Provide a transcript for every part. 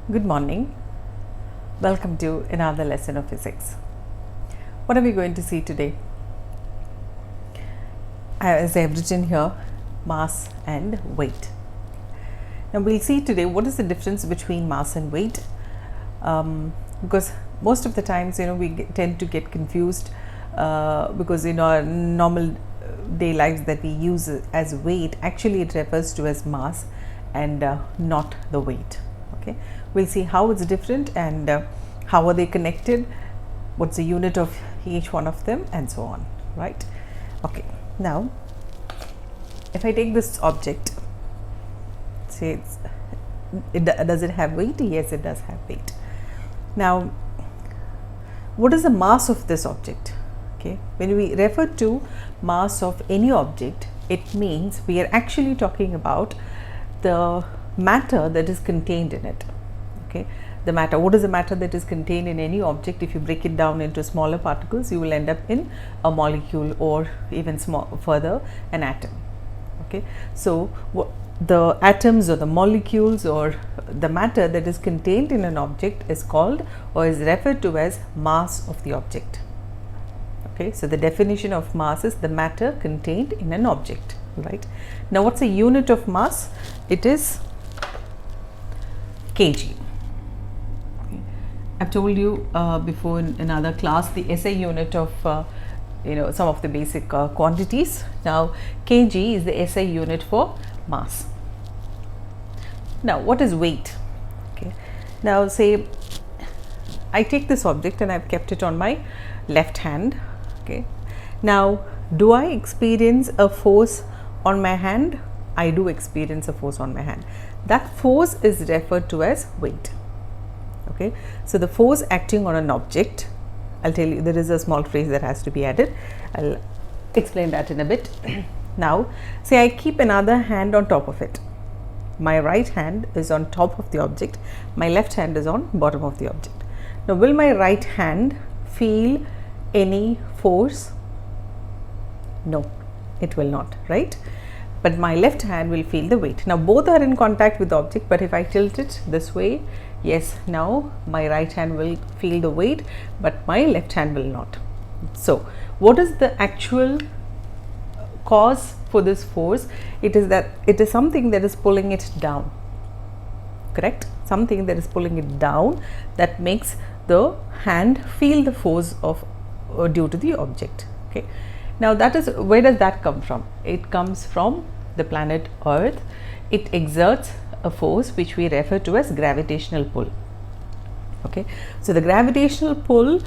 Good morning. Welcome to another lesson of physics. What are we going to see today? As I have written here, mass and weight. Now we'll see today what is the difference between mass and weight, because most of the times we tend to get confused because in our normal day lives that we use as weight, actually it refers to as mass and not the weight. Okay, we'll see how it's different and how are they connected, what's the unit of each one of them, and so on, right? Okay, now if I take this object, say does it have weight? Yes, it does have weight. Now what is the mass of this object? Okay, when we refer to mass of any object, it means we are actually talking about the matter that is contained in it. Okay, the matter. What is the matter that is contained in any object? If you break it down into smaller particles, you will end up in a molecule, or even further, an atom. Okay, so the atoms or the molecules or the matter that is contained in an object is called or is referred to as mass of the object. Okay, so the definition of mass is the matter contained in an object, right? Now what's the unit of mass? It is kg. Okay. I've told you before in another class the SI unit of some of the basic quantities. Now kg is the SI unit for mass. Now what is weight? Okay, now say I take this object and I've kept it on my left hand. Okay, now do I experience a force on my hand? I do experience a force on my hand. That force is referred to as weight. Okay, so the force acting on an object, I'll tell you, there is a small phrase that has to be added. I'll explain that in a bit. Now say I keep another hand on top of it. My right hand is on top of the object, my left hand is on bottom of the object. Now will my right hand feel any force? No, it will not, right? But my left hand will feel the weight. Now both are in contact with the object, but if I tilt it this way, yes, now my right hand will feel the weight, but my left hand will not. So what is the actual cause for this force? It is that it is something that is pulling it down, correct? Something that is pulling it down that makes the hand feel the force of due to the object. Okay, now that is, where does that come from? It comes from the planet Earth. It exerts a force which we refer to as gravitational pull. Okay, so the gravitational pull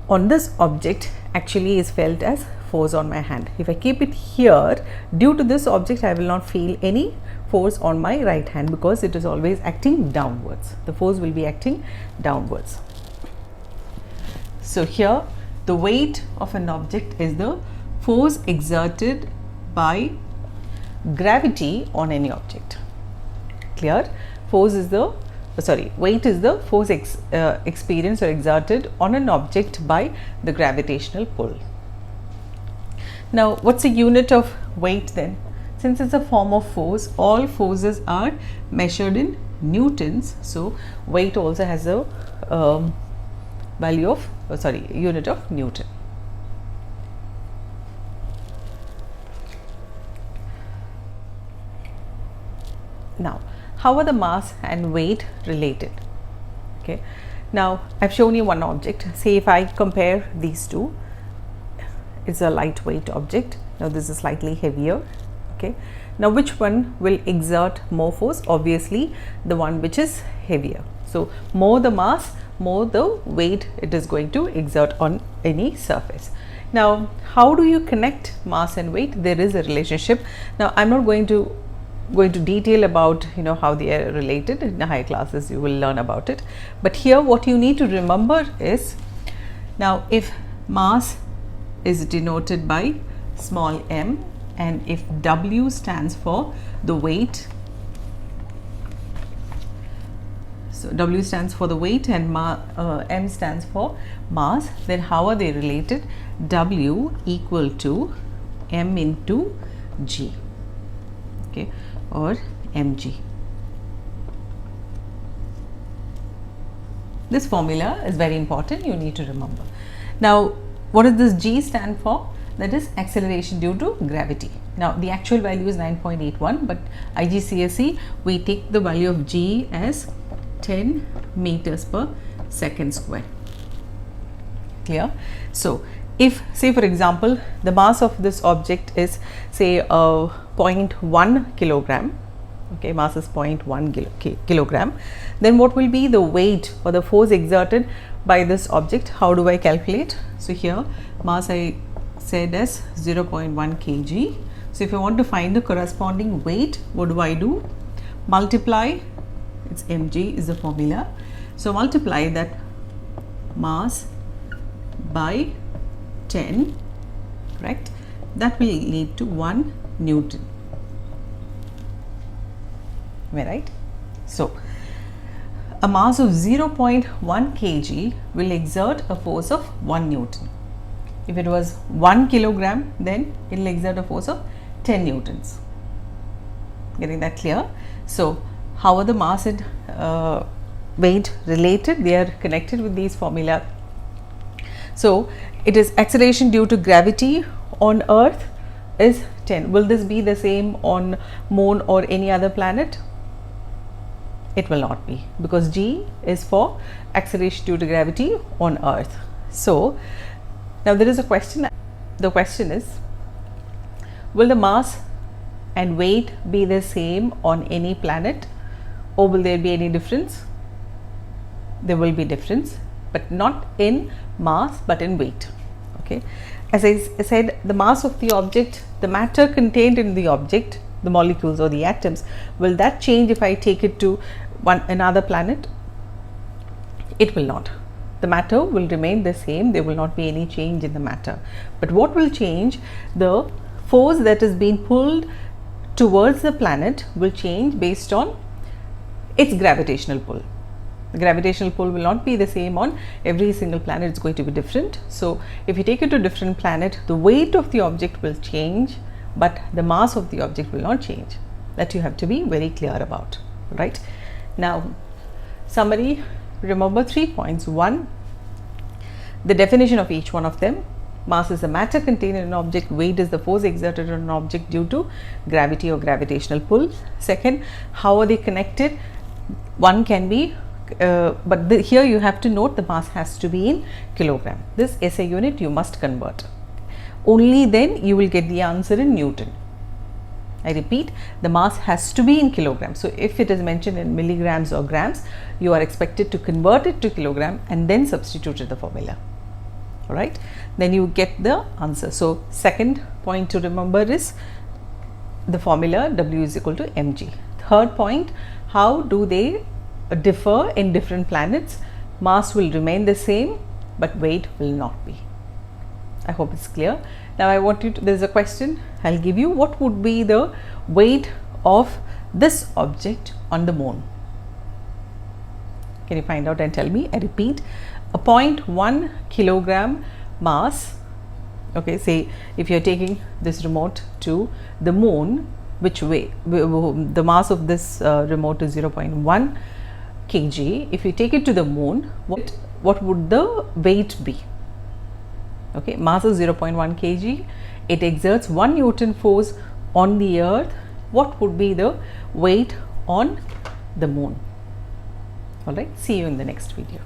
on this object actually is felt as force on my hand. If I keep it here, due to this object I will not feel any force on my right hand because it is always acting downwards. The force will be acting downwards. So here the weight of an object is the force exerted by gravity on any object. Clear? Force is the weight is the force experienced or exerted on an object by the gravitational pull. Now what's the unit of weight then? Since it's a form of force, all forces are measured in newtons, so weight also has a value of unit of Newton. Now how are the mass and weight related? Okay, now I've shown you one object. Say if I compare these two, it's a lightweight object. Now this is slightly heavier. Okay, now which one will exert more force? Obviously the one which is heavier. So more the mass, more the weight it is going to exert on any surface. Now how do you connect mass and weight? There is a relationship. Now I'm not going to detail about how they are related. In the higher classes you will learn about it, but here what you need to remember is, now if mass is denoted by small m, and if W stands for the weight, so W stands for the weight and m stands for mass, then how are they related? W equal to m into g, okay, or mg. This formula is very important, you need to remember. Now, what does this G stand for? That is acceleration due to gravity. Now, the actual value is 9.81, but IGCSE, we take the value of G as 10 meters per second square. Clear? So, if say for example, the mass of this object is say 0.1 kilogram, okay, mass is 0.1 kilogram, then what will be the weight or the force exerted by this object? How do I calculate? So, here mass I said as 0.1 kg. So, if I want to find the corresponding weight, what do I do? Multiply, it's mg is the formula. So, multiply that mass by 10, correct? That will lead to 1 Newton. Am I right? So, a mass of 0.1 kg will exert a force of 1 Newton. If it was 1 kilogram, then it will exert a force of 10 Newtons. Getting that clear? So, how are the mass and weight related? They are connected with these formula. So, it is acceleration due to gravity on Earth is 10. Will this be the same on Moon or any other planet? It will not be, because G is for acceleration due to gravity on Earth. So, now there is a question. The question is, will the mass and weight be the same on any planet, or will there be any difference? There will be difference, but not in mass but in weight. Okay, as I said, the mass of the object, the matter contained in the object, the molecules or the atoms, will that change if I take it to another planet? It will not. The matter will remain the same, there will not be any change in the matter. But what will change? The force that is being pulled towards the planet will change based on its gravitational pull. The gravitational pull will not be the same on every single planet, it's going to be different. So, if you take it to a different planet, the weight of the object will change, but the mass of the object will not change. That you have to be very clear about, right? Now, summary, remember 3 points. 1, the definition of each one of them. Mass is the matter contained in an object, weight is the force exerted on an object due to gravity or gravitational pull. Second, how are they connected? One can be here you have to note the mass has to be in kilogram. This SI unit you must convert. Only then you will get the answer in Newton. I repeat, the mass has to be in kilogram. So, if it is mentioned in milligrams or grams, you are expected to convert it to kilogram and then substitute the formula. Alright, then you get the answer. So, second point to remember is the formula W is equal to mg. Third point, how do they differ in different planets? Mass will remain the same, but weight will not be. I hope it's clear. Now, I want you to, there is a question I will give you. What would be the weight of this object on the moon? Can you find out and tell me? I repeat, a 0.1 kilogram mass. Okay, say if you are taking this remote to the moon, which way? The mass of this remote is 0.1 kg. If you take it to the moon, what would the weight be? Okay, mass is 0.1 kg. It exerts 1 Newton force on the earth. What would be the weight on the moon? Alright, see you in the next video.